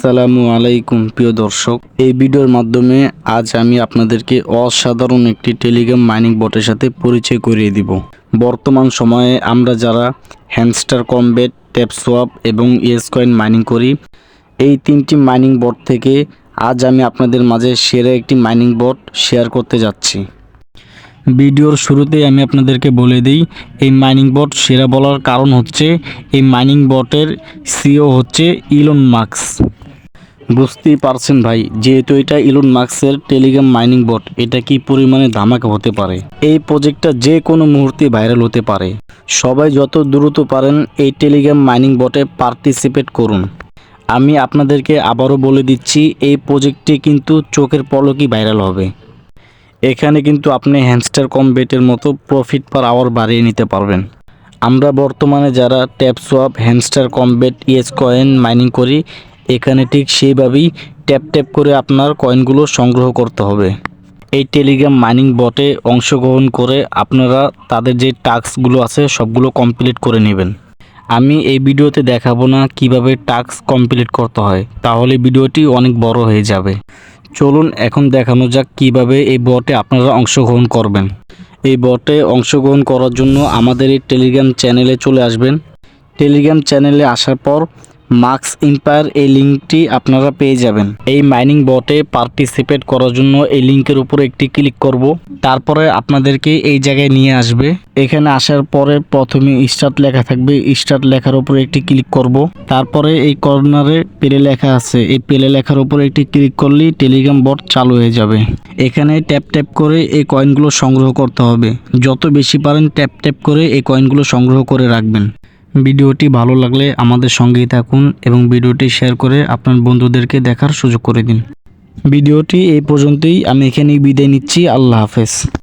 আসসালামু আলাইকুম প্রিয় দর্শক, এই ভিডিওর মাধ্যমে আজ আমি আপনাদেরকে অসাধারণ একটি টেলিগ্রাম মাইনিং বটের সাথে পরিচয় করিয়ে দিব। বর্তমান সময়ে আমরা যারা হ্যামস্টার কমবেট, ট্যাপসোয়াপ এবং ইয়েস কয়েন মাইনিং করি, এই তিনটি মাইনিং বট থেকে আজ আমি আপনাদের মাঝে সেরা একটি মাইনিং বট শেয়ার করতে যাচ্ছি। ভিডিওর শুরুতেই আমি আপনাদেরকে বলে দিই, এই মাইনিং বট সেরা বলার কারণ হচ্ছে এই মাইনিং বটের সিও হচ্ছে ইলন মাস্ক। বুঝতেই পারছেন ভাই, যেহেতু এটা ইলন মাস্কের টেলিগ্রাম মাইনিং বট, এটা কি পরিমাণে ধামাকা হতে পারে। এই প্রজেক্টটা যে কোনো মুহূর্তে ভাইরাল হতে পারে। সবাই যত দ্রুত পারেন এই টেলিগ্রাম মাইনিং বটে পার্টিসিপেট করুন। আমি আপনাদেরকে আবারও বলে দিচ্ছি, এই প্রজেক্টটি কিন্তু চোখের পলকই ভাইরাল হবে। এখানে কিন্তু আপনি হ্যামস্টার কমবেটের মতো প্রফিট পার আওয়ার বাড়িয়ে নিতে পারবেন। আমরা বর্তমানে যারা TapSwap, Hamster Kombat, Yescoin mining করি, এখানে ঠিক সেইভাবেই ট্যাপ ট্যাপ করে আপনার কয়েনগুলো সংগ্রহ করতে হবে। এই টেলিগ্রাম মাইনিং বটে অংশগ্রহণ করে আপনারা তাদের যে টাস্কগুলো আছে সবগুলো কমপ্লিট করে নেবেন। আমি এই ভিডিওতে দেখাবো না কিভাবে টাস্ক কমপ্লিট করতে হয়, তাহলে ভিডিওটি অনেক বড় হয়ে যাবে। চলুন এখন দেখানো যাক কিভাবে এই বটে আপনারা অংশগ্রহণ করবেন। এই বটে অংশগ্রহণ করার জন্য আমাদের এই টেলিগ্রাম চ্যানেলে চলে আসবেন। টেলিগ্রাম চ্যানেলে আসার পর মাস্ক এম্পায়ার এই লিঙ্কটি আপনারা পেয়ে যাবেন। এই মাইনিং বটে পার্টিসিপেট করার জন্য এই লিঙ্কের উপর একটি ক্লিক করব, তারপরে আপনাদেরকে এই জায়গায় নিয়ে আসবে। এখানে আসার পরে প্রথমে স্টার্ট লেখা থাকবে, স্টার্ট লেখার উপর একটি ক্লিক করব। তারপরে এই কর্নারে প্লে লেখা আছে, এই প্লে লেখার উপর একটি ক্লিক করলেই টেলিগ্রাম বট চালু হয়ে যাবে। এখানে ট্যাপ ট্যাপ করে এই কয়েনগুলো সংগ্রহ করতে হবে। যত বেশি পারেন ট্যাপ ট্যাপ করে এই কয়েনগুলো সংগ্রহ করে রাখবেন। ভিডিওটি ভালো লাগলে আমাদের সঙ্গেই থাকুন এবং ভিডিওটি শেয়ার করে আপনার বন্ধুদেরকে দেখার সুযোগ করে দিন। ভিডিওটি এই পর্যন্তই, আমি এখানেই বিদায় নিচ্ছি। আল্লাহ হাফেজ।